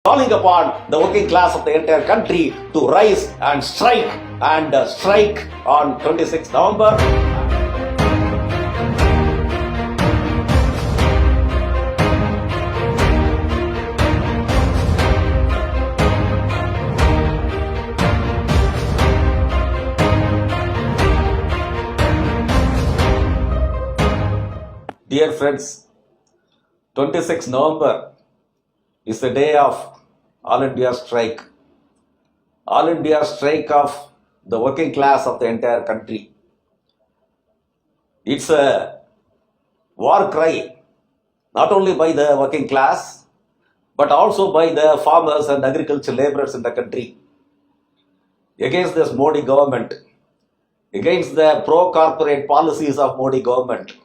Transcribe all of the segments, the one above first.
calling upon the working class of the entire country to rise and strike on 26th November. Dear friends, 26th November is the day of All India strike. All India strike of the working class of the entire country. It's a war cry, not only by the working class, but also by the farmers and agricultural laborers in the country, against this Modi government, against the pro-corporate policies of Modi government,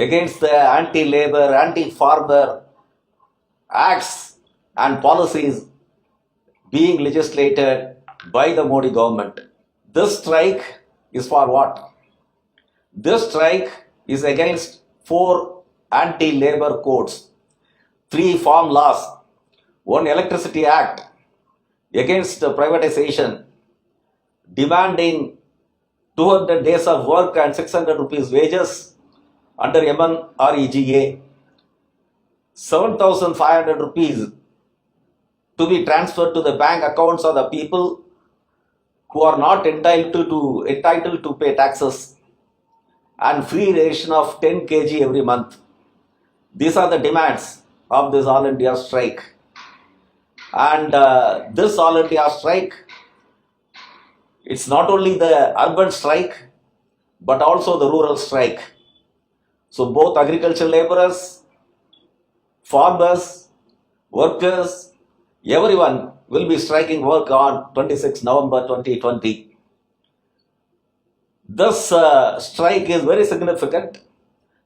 against the anti-labor, anti-farmer acts and policies being legislated by the Modi government. This strike is for what? This strike is against 4 anti-labor codes, 3 farm laws, 1 electricity act, against privatization, demanding 200 days of work and 600 rupees wages under MNREGA, 7,500 rupees to be transferred to the bank accounts of the people who are not entitled to pay taxes, and free ration of 10 kg every month. These are the demands of this All India strike. And this All India strike, it's not only the urban strike, but also the rural strike. So both agricultural laborers, farmers, workers, everyone will be striking work on 26 November 2020. This strike is very significant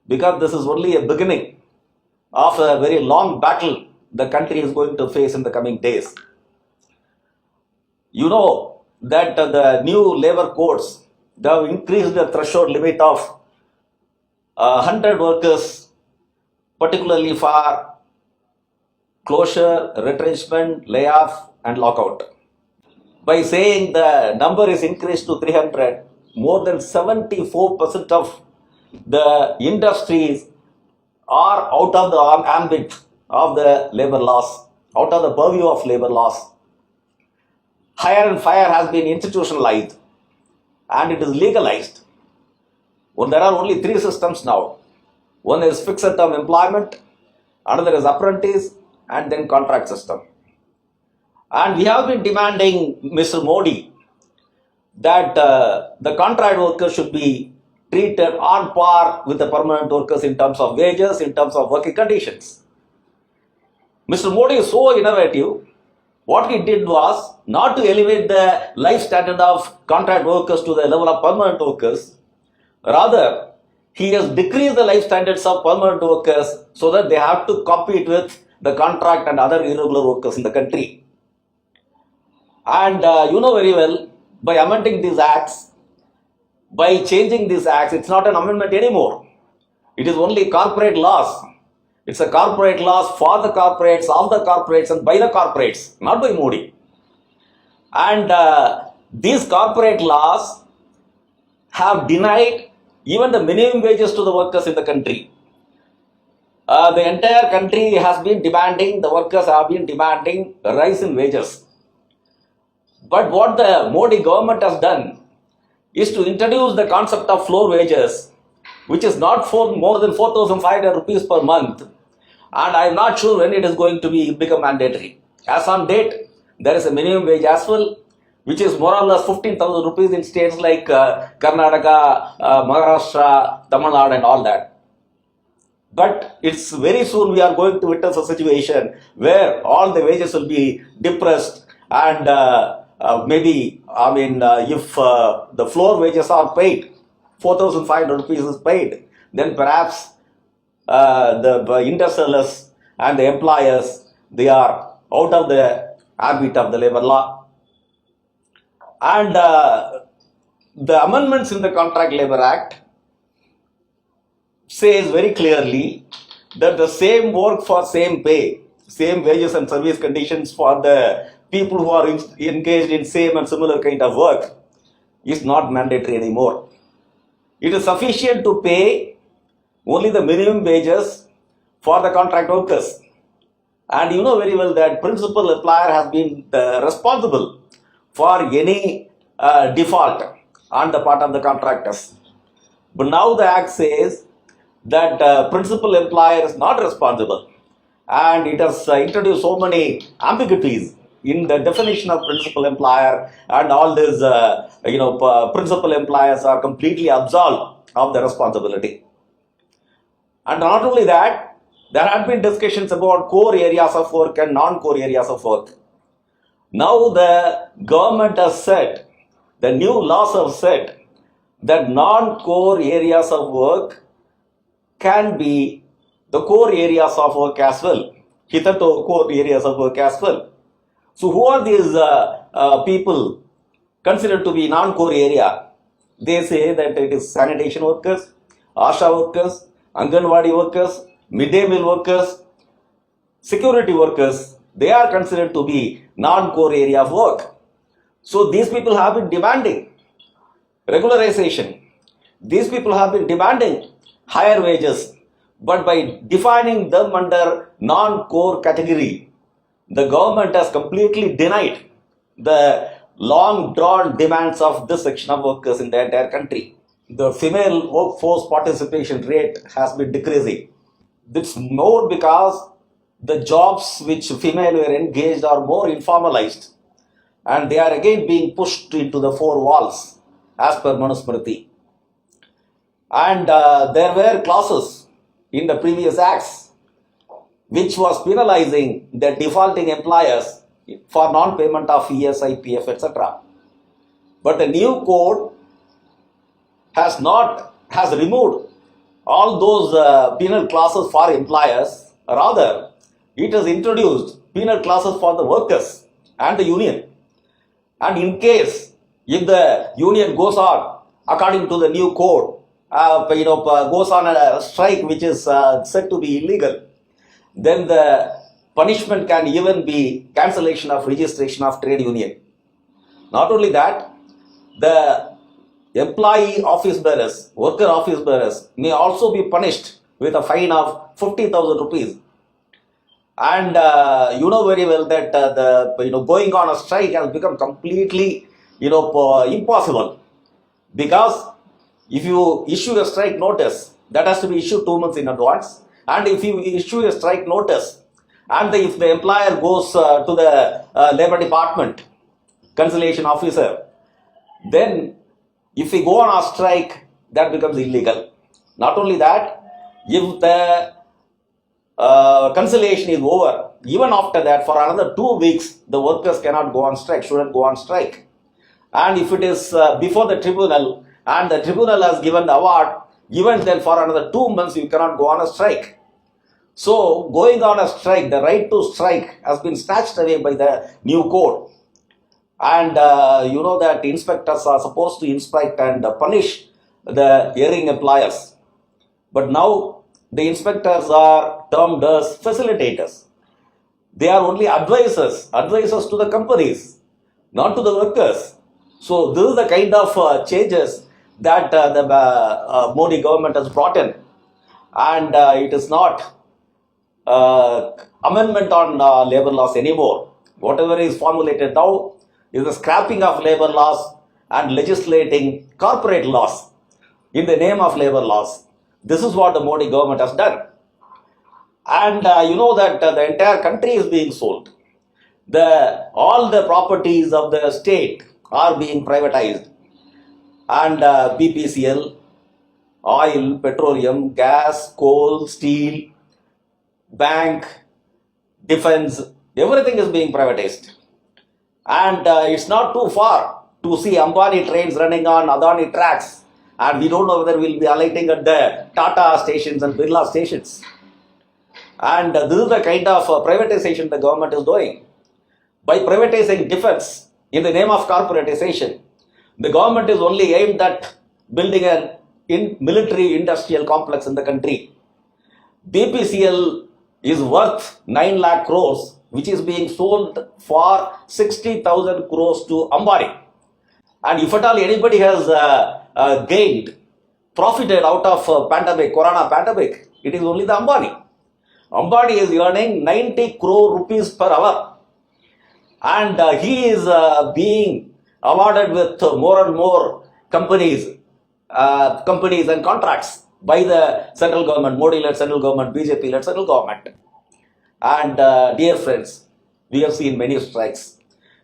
because this is only a beginning of a very long battle the country is going to face in the coming days. You know that the new labor codes, they have increased the threshold limit of 100 workers, particularly for closure, retrenchment, layoff and lockout. By saying the number is increased to 300, more than 74% of the industries are out of the ambit of the labor laws, out of the purview of labor laws. Hire and fire has been institutionalized and it is legalized. Well, there are only 3 systems now. One is fixed term employment, another is apprentice, and then contract system. And we have been demanding Mr. Modi that the contract workers should be treated on par with the permanent workers in terms of wages, in terms of working conditions. Mr. Modi is so innovative. What he did was not to elevate the life standard of contract workers to the level of permanent workers. Rather, he has decreased the life standards of permanent workers so that they have to compete with the contract and other irregular workers in the country. And you know very well, by amending these acts, by changing these acts, it's not an amendment anymore. It is only corporate laws. It's a corporate laws for the corporates, of the corporates and by the corporates, not by Modi. And these corporate laws have denied even the minimum wages to the workers in the country. The entire country has been demanding, the workers have been demanding a rise in wages. But what the Modi government has done is to introduce the concept of floor wages, which is not for more than 4,500 rupees per month. And I am not sure when it is going to become mandatory. As on date, there is a minimum wage as well, which is more or less 15,000 rupees in states like Karnataka, Maharashtra, Tamil Nadu and all that. But it's very soon we are going to witness a situation where all the wages will be depressed and if the floor wages are paid, 4,500 rupees is paid, then perhaps the industrialists and the employers, they are out of the ambit of the labor law. And the amendments in the Contract Labor Act says very clearly that the same work for same pay same wages and service conditions for the people who are engaged in same and similar kind of work is not mandatory anymore. It is sufficient to pay only the minimum wages for the contract workers. And you know very well that principal employer has been responsible for any default on the part of the contractors. But now the Act says that principal employer is not responsible, and it has introduced so many ambiguities in the definition of principal employer, and all these principal employers are completely absolved of the responsibility. And not only that, there had been discussions about core areas of work and non-core areas of work. Now the government has said, the new laws have said that non-core areas of work can be the core areas of work as well. Hitherto core areas of work as well. So who are these people considered to be non-core area? They say that it is sanitation workers, ASHA workers, Anganwadi workers, midday meal workers, security workers. They are considered to be non-core area of work. So these people have been demanding regularization. These people have been demanding higher wages, but by defining them under non-core category, the government has completely denied the long-drawn demands of this section of workers in the entire country. The female workforce participation rate has been decreasing. This more because the jobs which female were engaged are more informalized, and they are again being pushed into the four walls as per Manusmriti. And there were clauses in the previous acts which was penalizing the defaulting employers for non-payment of ESI, PF, etc. But the new code has removed all those penal clauses for employers. Rather, it has introduced penal clauses for the workers and the union. And in case if the union goes on according to the new code, goes on a strike which is said to be illegal, then the punishment can even be cancellation of registration of trade union. Not only that, the employee office bearers, worker office bearers may also be punished with a fine of 50,000 rupees. And you know very well that going on a strike has become completely impossible, because if you issue a strike notice, that has to be issued 2 months in advance. And if you issue a strike notice, and if the employer goes to the labor department conciliation officer, then if we go on a strike, that becomes illegal. Not only that, if the conciliation is over, even after that, for another 2 weeks, the workers cannot go on strike, shouldn't go on strike. And if it is before the tribunal, and the tribunal has given the award, even then for another 2 months, you cannot go on a strike. So, going on a strike, the right to strike has been snatched away by the new code. And you know that inspectors are supposed to inspect and punish the erring employers. But now, the inspectors are termed as facilitators. They are only advisors to the companies, not to the workers. So this is the kind of changes that the Modi government has brought in. And it is not amendment on labor laws anymore. Whatever is formulated now is the scrapping of labor laws and legislating corporate laws in the name of labor laws. This is what the Modi government has done. And you know that the entire country is being sold. All the properties of the state are being privatized. And BPCL, oil, petroleum, gas, coal, steel, bank, defense, everything is being privatized. And it's not too far to see Ambani trains running on Adani tracks. And we don't know whether we'll be alighting at the Tata stations and Birla stations. And this is the kind of privatization the government is doing. By privatizing defense in the name of corporatization, the government is only aimed at building a military industrial complex in the country. BPCL is worth 9 lakh crores, which is being sold for 60,000 crores to Ambani. And if at all anybody has gained, profited out of corona pandemic, it is only the Ambani. Ambani is earning 90 crore rupees per hour. And he is being awarded with more and more companies and contracts by the central government, Modi-led central government, BJP-led central government. And dear friends, we have seen many strikes.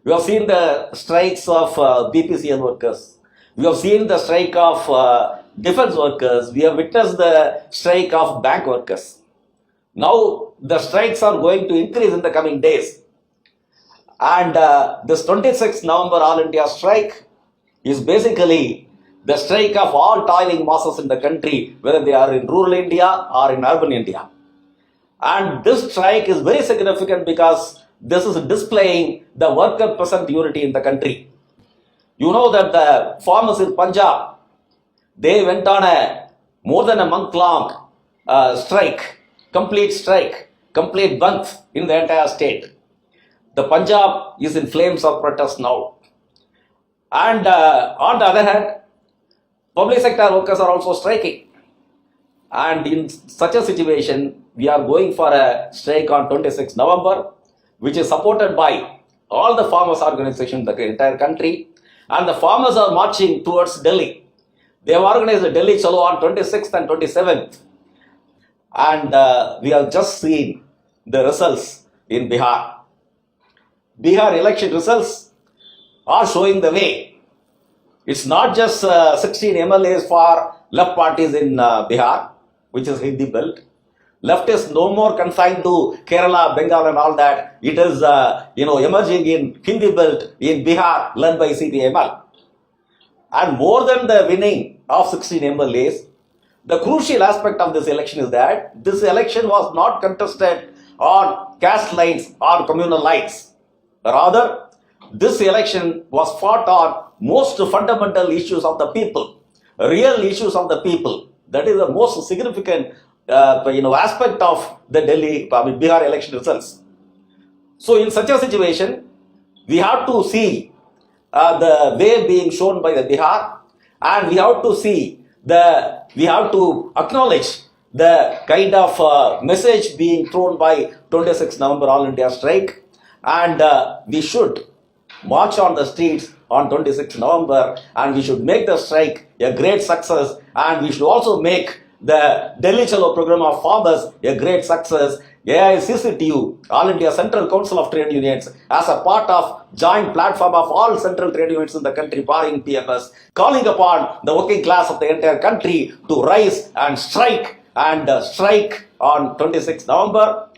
We have seen the strikes of BPCL workers. We have seen the strike of defense workers. We have witnessed the strike of bank workers. Now the strikes are going to increase in the coming days. And this 26th November All India strike is basically the strike of all toiling masses in the country, whether they are in rural India or in urban India. And this strike is very significant because this is displaying the worker present unity in the country. You know that the farmers in Punjab, they went on a more than a month-long strike, complete month in the entire state. The Punjab is in flames of protest now. And on the other hand, public sector workers are also striking. And in such a situation, we are going for a strike on 26 November, which is supported by all the farmers' organizations in the entire country. And the farmers are marching towards Delhi. They have organized a Delhi Chalo on 26th and 27th. And we have just seen the results in Bihar. Bihar election results are showing the way. It's not just 16 MLAs for left parties in Bihar, which is Hindi belt. Left is no more confined to Kerala, Bengal and all that. It is emerging in Hindi belt in Bihar, led by CPML. And more than the winning of 16 MLAs, the crucial aspect of this election is that this election was not contested on caste lines or communal lines. Rather, this election was fought on most fundamental issues of the people, real issues of the people. That is the most significant aspect of the Bihar election results. So in such a situation, we have to see the way being shown by the Bihar, and we have to acknowledge the kind of message being thrown by 26 November All India strike, and we should march on the streets on 26 November, and we should make the strike a great success, and we should also make the Delhi Chalo program of farmers a great success. AICCTU, All India Central Council of Trade Unions, as a part of joint platform of all central trade unions in the country, barring PMS, calling upon the working class of the entire country to rise and strike on 26 November.